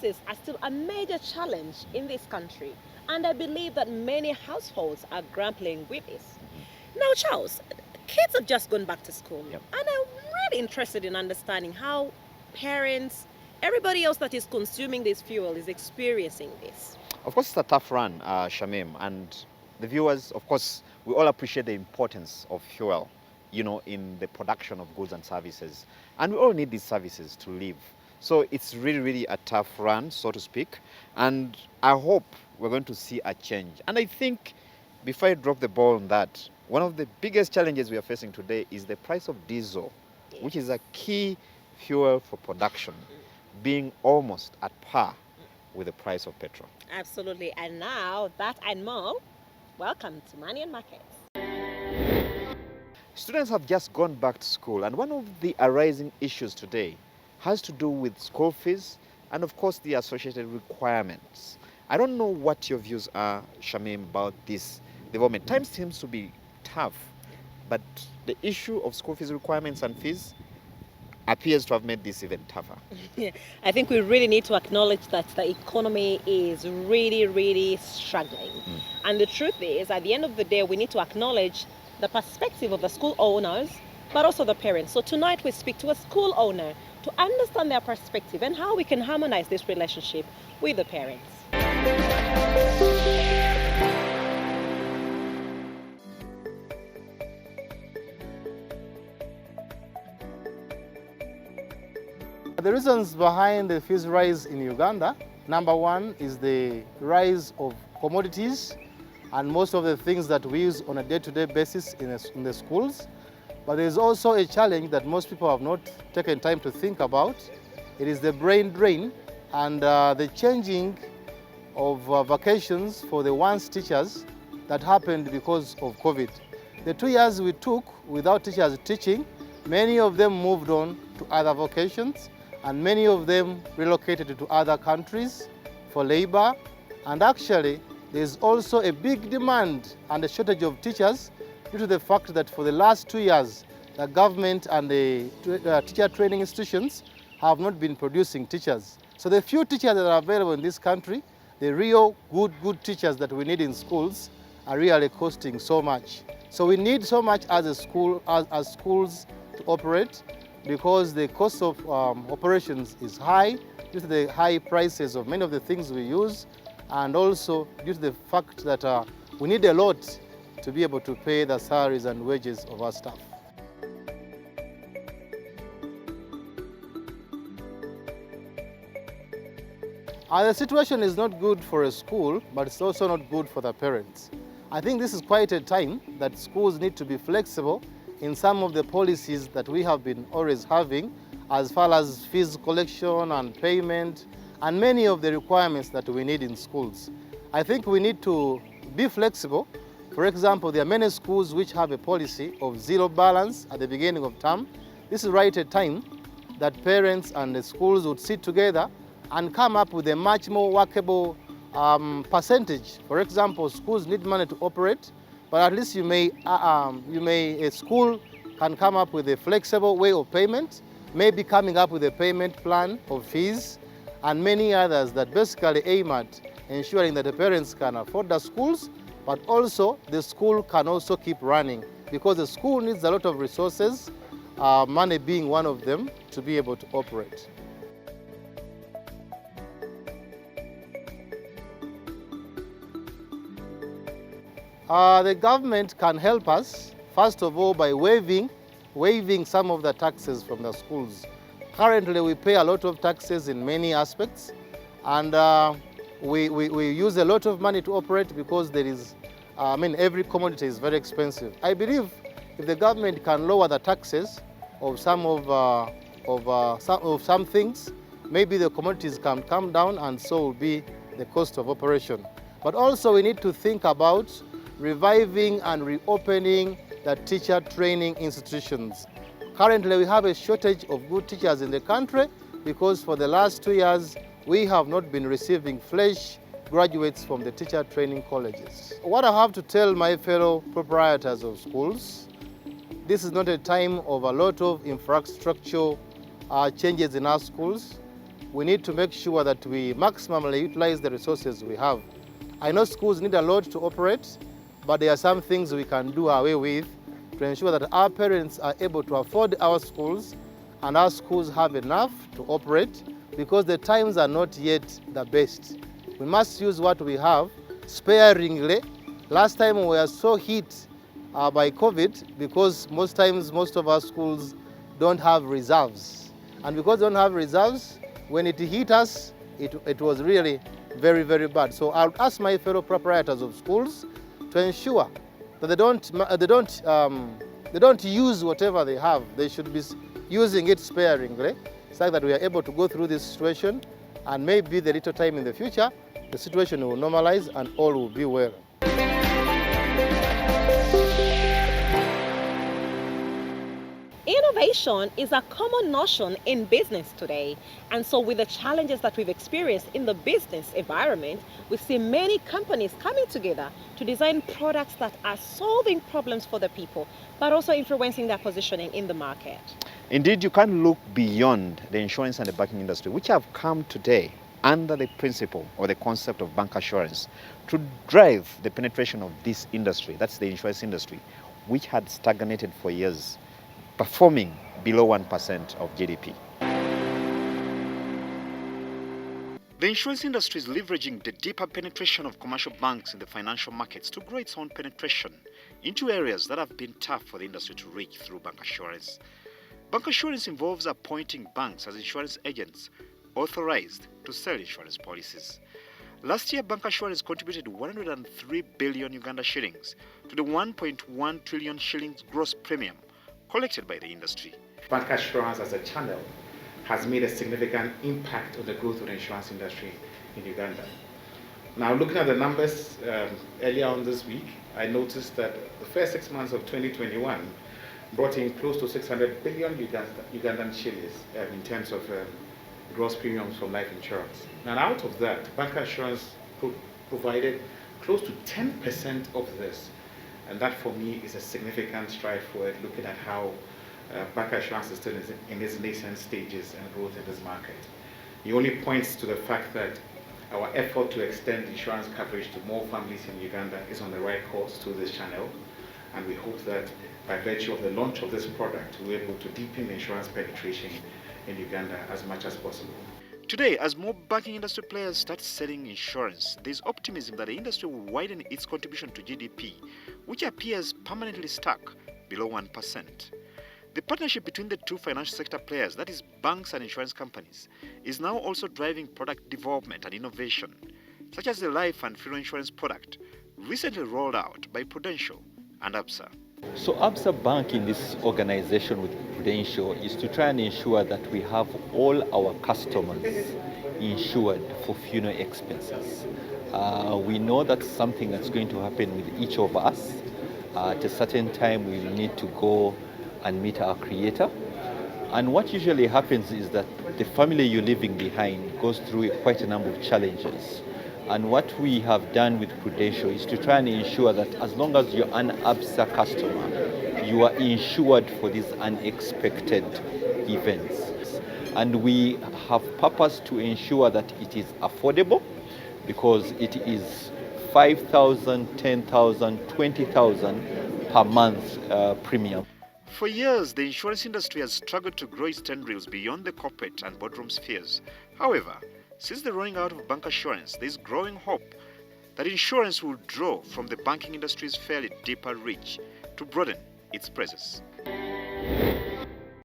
prices are still a major challenge in this country, and I believe that many households are grappling with this. Now, Charles, kids have just gone back to school, Yep. and I'm really interested in understanding how parents, everybody else that is consuming this fuel is experiencing this. Of course, it's a tough run, Shamim, and the viewers, of course, we all appreciate the importance of fuel, in the production of goods and services. And we all need these services to live. So it's really, really a tough run, so to speak. And I hope we're going to see a change. And I think, before I drop the ball on that, one of the biggest challenges we are facing today is the price of diesel, which is a key fuel for production, being almost at par with the price of petrol. Absolutely. And now, that and more, welcome to Money and Markets. Students have just gone back to school, and one of the arising issues today has to do with school fees and, of course, the associated requirements. I don't know what your views are, Shamim, about this development. Time seems to be tough, but the issue of school fees requirements and fees appears to have made this even tougher. Yeah, I think we really need to acknowledge that the economy is really, really struggling. And the truth is, at the end of the day, we need to acknowledge the perspective of the school owners, but also the parents. So tonight we speak to a school owner to understand their perspective and how we can harmonize this relationship with the parents. The reasons behind the fees rise in Uganda, number one is the rise of commodities and most of the things that we use on a day-to-day basis in the schools. But there is also a challenge that most people have not taken time to think about. It is the brain drain and the changing of vacations for the once teachers that happened because of COVID. The 2 years we took without teachers teaching, many of them moved on to other vocations, and many of them relocated to other countries for labor. And actually, there's also a big demand and a shortage of teachers due to the fact that for the last 2 years, the government and the teacher training institutions have not been producing teachers. So the few teachers that are available in this country, the real good teachers that we need in schools, are really costing so much. So we need so much as a school, as schools to operate, because the cost of operations is high due to the high prices of many of the things we use, and also due to the fact that we need a lot to be able to pay the salaries and wages of our staff. The situation is not good for a school, but it's also not good for the parents. I think this is quite a time that schools need to be flexible in some of the policies that we have been always having as far as fees collection and payment and many of the requirements that we need in schools. I think we need to be flexible. For example, there are many schools which have a policy of zero balance at the beginning of term. This is right at a time that parents and the schools would sit together and come up with a much more workable percentage. For example, schools need money to operate, but at least a school can come up with a flexible way of payment, maybe coming up with a payment plan of fees, and many others that basically aim at ensuring that the parents can afford the schools, but also the school can also keep running, because the school needs a lot of resources, money being one of them, to be able to operate. The government can help us, first of all, by waiving some of the taxes from the schools. Currently, we pay a lot of taxes in many aspects, and we use a lot of money to operate because there is, every commodity is very expensive. I believe if the government can lower the taxes of some things, maybe the commodities can come down, and so will be the cost of operation. But also we need to think about reviving and reopening the teacher training institutions. Currently, we have a shortage of good teachers in the country because for the last 2 years, we have not been receiving fresh graduates from the teacher training colleges. What I have to tell my fellow proprietors of schools, this is not a time of a lot of infrastructure changes in our schools. we need to make sure that we maximally utilize the resources we have. I know schools need a lot to operate, but there are some things we can do away with to ensure that our parents are able to afford our schools and our schools have enough to operate, because the times are not yet the best. We must use what we have sparingly. Last time we were so hit by COVID because most times most of our schools don't have reserves. And because they don't have reserves, when it hit us, it was really very, very bad. So I'll ask my fellow proprietors of schools to ensure that they don't use whatever they have. They should be using it sparingly, so that we are able to go through this situation, and maybe the little time in the future, the situation will normalize and all will be well. Innovation is a common notion in business today, and so with the challenges that we've experienced in the business environment, we see many companies coming together to design products that are solving problems for the people, but also influencing their positioning in the market. Indeed, you can't look beyond the insurance and the banking industry, which have come today under the principle or the concept of bank assurance to drive the penetration of this industry, that's the insurance industry, which had stagnated for years, performing below 1% of GDP. The insurance industry is leveraging the deeper penetration of commercial banks in the financial markets to grow its own penetration into areas that have been tough for the industry to reach through bank assurance. Bank assurance involves appointing banks as insurance agents authorized to sell insurance policies. Last year, bank assurance contributed 103 billion Uganda shillings to the 1.1 trillion shillings gross premium collected by the industry. Bank assurance as a channel has made a significant impact on the growth of the insurance industry in Uganda. Now, looking at the numbers earlier on this week, I noticed that the first 6 months of 2021 brought in close to 600 billion Ugandan shillings in terms of gross premiums from life insurance. And out of that, bank assurance provided close to 10% of this. And that for me is a significant stride forward, looking at how bank assurance is still in its nascent stages and growth in this market. It only points to the fact that our effort to extend insurance coverage to more families in Uganda is on the right course through this channel. And we hope that by virtue of the launch of this product, we're able to deepen insurance penetration in Uganda as much as possible. Today, as more banking industry players start selling insurance, there's optimism that the industry will widen its contribution to GDP, which appears permanently stuck below 1%. The partnership between the two financial sector players, that is banks and insurance companies, is now also driving product development and innovation, such as the life and funeral insurance product recently rolled out by Prudential and ABSA. So ABSA Bank in this organization with Prudential is to try and ensure that we have all our customers insured for funeral expenses. We know that's something that's going to happen with each of us. At a certain time we will need to go and meet our Creator. And what usually happens is that the family you're leaving behind goes through quite a number of challenges. And what we have done with Prudential is to try and ensure that as long as you're an ABSA customer, you are insured for these unexpected events. And we have purpose to ensure that it is affordable, because it is 5,000, 10,000, 20,000 per month premium. For years, the insurance industry has struggled to grow its tendrils beyond the corporate and boardroom spheres. However, since the rolling out of bank assurance, there is growing hope that insurance will draw from the banking industry's fairly deeper reach to broaden its presence.